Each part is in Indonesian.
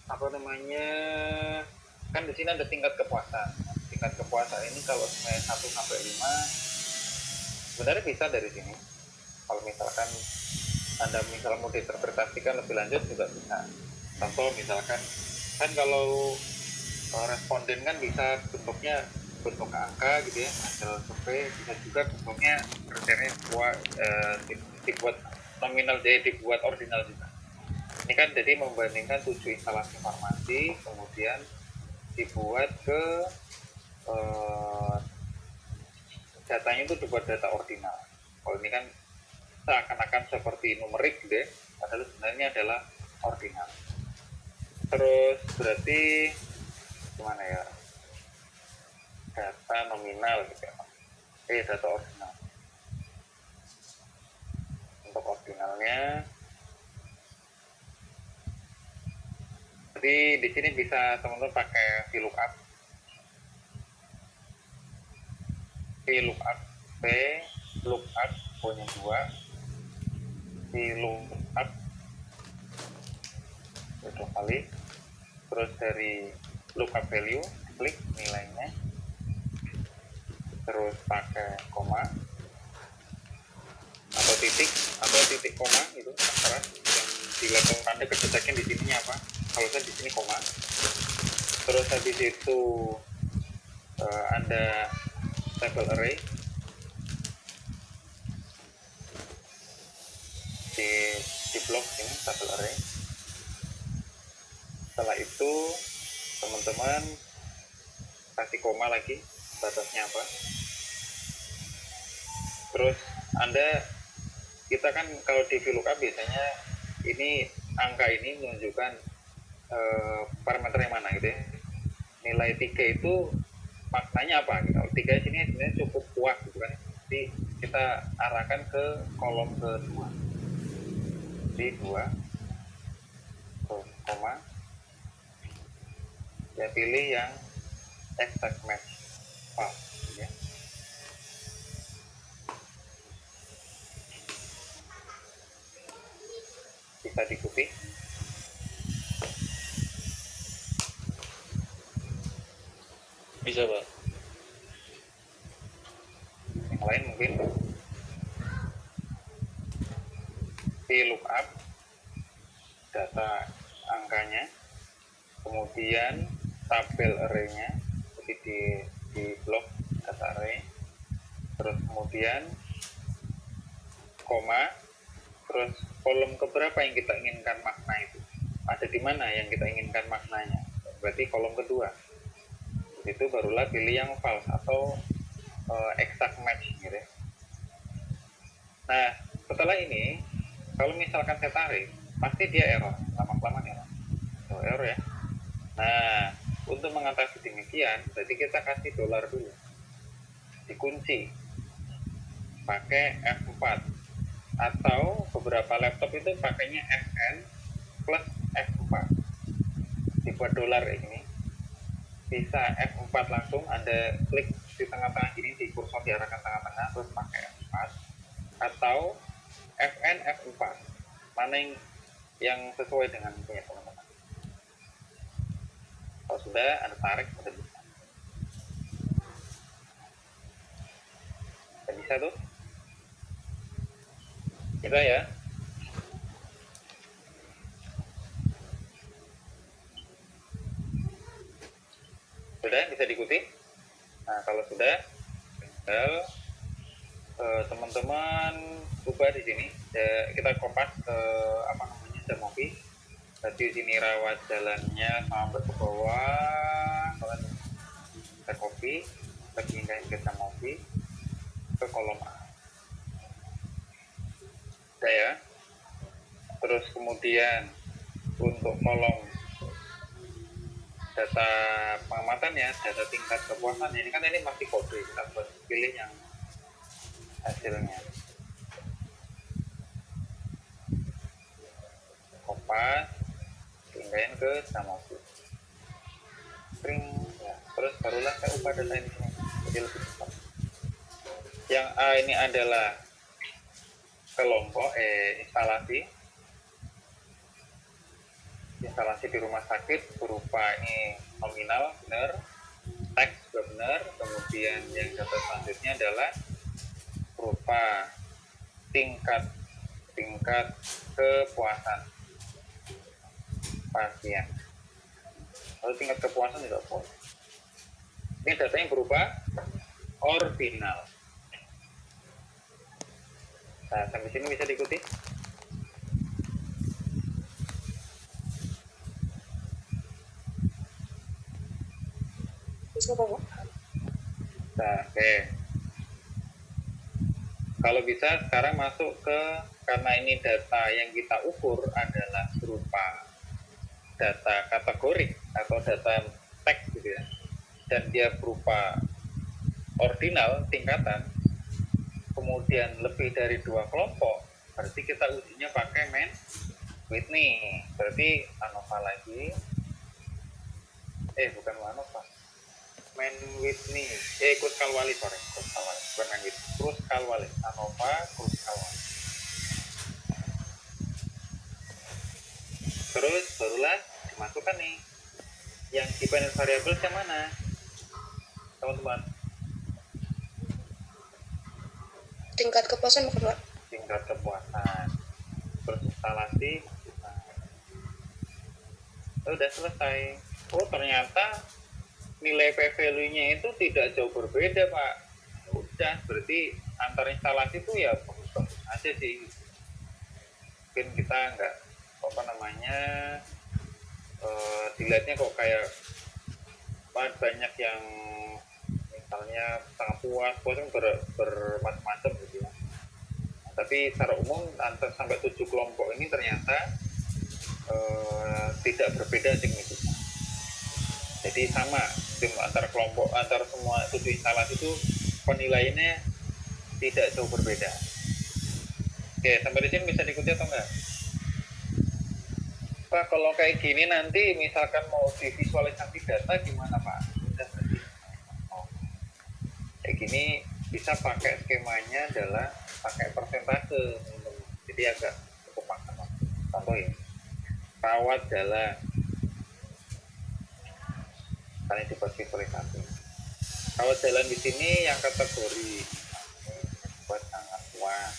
apa namanya, kan di sini ada tingkat kepuasan. Tingkat kepuasan ini kalau sebenarnya 1 sampai 5 sebenarnya bisa dari sini. Kalau misalkan Anda mau diinterpretasikan lebih lanjut juga bisa. Contoh misalkan kan kalau responden kan bisa bentuknya bentuk angka gitu ya, hasil survei, bisa juga bentuknya kriteria dibuat nominal, jadi dibuat ordinal juga. Ini kan jadi membandingkan 7 instalasi farmasi, kemudian dibuat ke datanya itu dibuat data ordinal. Kalau ini kan seakan-akan seperti numerik gitu ya, padahal sebenarnya adalah ordinal. Terus berarti gimana ya, data nominal gitu ya, data ordinal. Untuk ordinalnya, jadi di sini bisa teman-teman pakai VLOOKUP, VLOOKUP punya 2, VLOOKUP itu kali, terus dari lookup value klik nilainya, terus pakai koma atau titik koma gitu, terserah yang di level tanda kedeteknya di sininya apa. Kalau saya di sini koma, terus habis itu Anda table array di blok ini, table array. Setelah itu teman-teman kasih koma lagi, batasnya apa. Terus kita kan kalau di VLOOKUP biasanya ini angka ini menunjukkan parameter yang mana gitu ya. Nilai 3 itu maknanya apa gitu. 3 sini sebenarnya cukup kuat gitu kan. Jadi kita arahkan ke kolom kedua. Di 2 koma, ya pilih yang exact match false ya. Bisa diikuti. Bisa, Pak. Yang lain mungkin VLOOKUP data angkanya, kemudian tabel array-nya, jadi di blok data array, terus kemudian koma, terus kolom keberapa yang kita inginkan makna itu, ada di mana yang kita inginkan maknanya, berarti kolom kedua. Itu barulah pilih yang false atau exact match gitu ya. Nah setelah ini kalau misalkan saya tarik pasti dia error, lama-lama error ya. Nah untuk mengatasi demikian berarti kita kasih dolar dulu, dikunci pakai F4, atau beberapa laptop itu pakainya Fn plus F4, dibuat dolar ini. Bisa F4 langsung Anda klik di tengah-tengah ini, di kursor diarahkan tengah-tengah, terus pakai F4, atau Fn F4, mana yang sesuai dengan punya teman-teman. Kalau sudah Anda tarik, sudah bisa. Sudah bisa tuh. Kita ya. Sudah bisa diikuti. Nah kalau sudah, tinggal teman-teman ubah di sini. Kita kopas ke apa namanya, Jamovi. Tadi sini rawat jalannya sampai ke bawah, kita copy, kita pindahin ke Jamovi, ke kolom A. Udah ya. Terus kemudian untuk kolom data pengamatan ya, data tingkat kepuasan, ini kan ini masih kode, kita pilih yang hasilnya. Kopas, pindahin ke Jamovi. Spring ya. Terus barulah saya ubah data ini jadi lebih cepat. Yang A ini adalah kelompok instalasi, instalasi di rumah sakit berupa ini nominal benar, teks juga benar, kemudian yang data selanjutnya adalah berupa tingkat kepuasan pasien. Lalu tingkat kepuasan tidak boleh. Ini datanya berupa ordinal. Nah, sampai sini bisa diikuti? Bisa Pak? Nah, oke. Kalau bisa sekarang masuk ke, karena ini data yang kita ukur adalah berupa data kategorik atau data teks gitu ya, dan dia berupa ordinal tingkatan, kemudian lebih dari 2 kelompok, berarti kita ujinya pakai main Whitney. Berarti ANOVA lagi, bukan ANOVA, main Whitney, Kruskal-Wallis, bukan main Whitney, Kruskal-Wallis, ANOVA Kruskal-Wallis. Terus barulah dimasukkan nih yang dependent variable yang mana, teman-teman? Tingkat kepuasan bukan Pak? Tingkat kepuasan. Terus instalasi, udah selesai. Oh, ternyata nilai p-value-nya itu tidak jauh berbeda, Pak. Udah, berarti antar instalasi itu ya bagus-bagus aja sih. Mungkin kita nggak dilihatnya kok kayak banyak yang misalnya sangat puas kan bermacam-macam gitu ya. Tapi secara umum sampai 7 kelompok ini ternyata tidak berbeda signifikan. Jadi sama antar kelompok, antar semua 7 instalasi itu penilaiannya tidak jauh berbeda. Oke, sampai di sini bisa diikuti atau enggak? Pak, kalau kayak gini nanti misalkan mau divisualisasi data gimana Pak? Udah berarti kayak gini bisa pakai skemanya adalah pakai persentase, jadi agak cukup maksimal. Contoh ya, rawat jalan, kali dibuat visualisasi. Rawat jalan di sini yang kategori buat sangat puas,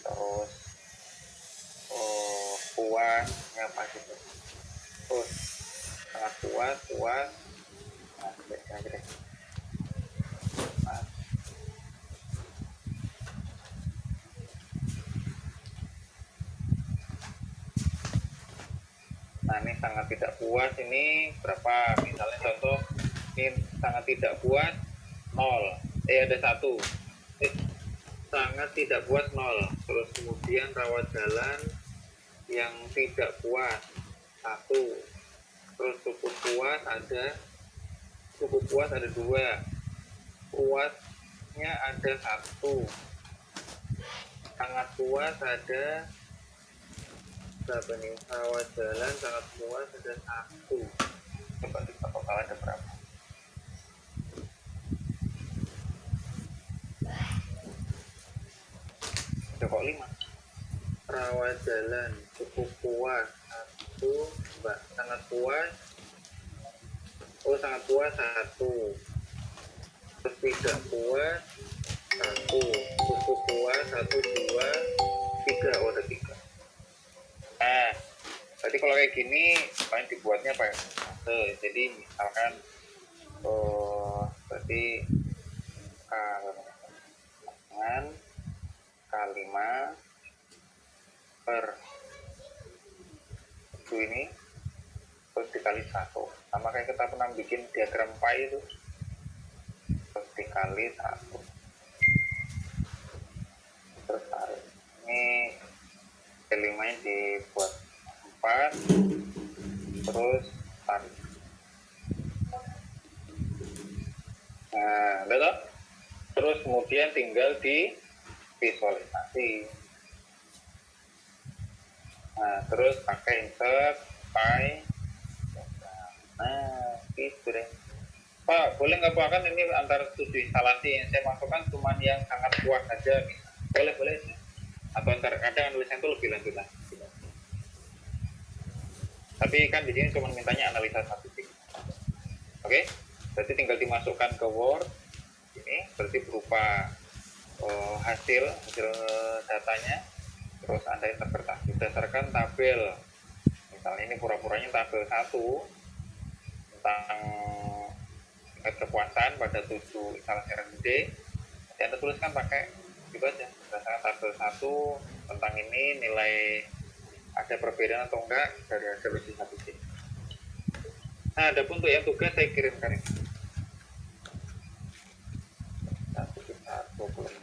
terus puasnya apa gitu, terus sangat puas, nah aja deh. Nah ini sangat tidak puas ini berapa, misalnya contoh ini sangat tidak puas 0, ada 1, sangat tidak puas 0, terus kemudian rawat jalan yang tidak puas 1, terus cukup puas ada 2, puasnya ada 1, sangat puas ada berapa nih, rawat jalan sangat puas ada 1, coba kita total ada berapa? Ada kok 5. Rawat jalan cukup puas 1, sangat puas, sangat puas 1, terus tidak puas 1, cukup puas 1, 2, 3, ada 3. Nah, berarti kalau kayak gini paling dibuatnya pakai persentase. Jadi misalkan berarti K5 per 7 ini terus dikali 1, sama kayak kita pernah bikin diagram pi itu, terus dikali 1, terus tarik ini K5 nya dibuat 4, terus tarik. Nah, betul? Terus kemudian tinggal di visualisasi. Nah, terus pakai insert pi. Nah, gitu deh. Pak, boleh nggak Pak, kan ini antara 7 instalasi yang saya masukkan cuma yang sangat puas saja. Boleh. Atau ntar kadang nulisnya itu lebih lanjut lah. Tapi kan di sini cuma mintanya analisa statistik. Oke, berarti tinggal dimasukkan ke Word. Ini berarti berupa hasil datanya, terus Anda interpretasi berdasarkan tabel. Misalnya ini pura-puranya tabel 1 tentang tingkat kepuasan pada 7 instalasi RMD. Jadi Anda tuliskan pakai gitu aja, berdasarkan tabel 1 tentang ini nilai ada perbedaan atau enggak dari hasil uji statistik. Nah, ada pun untuk yang tugas saya kirimkan ini. 1 belum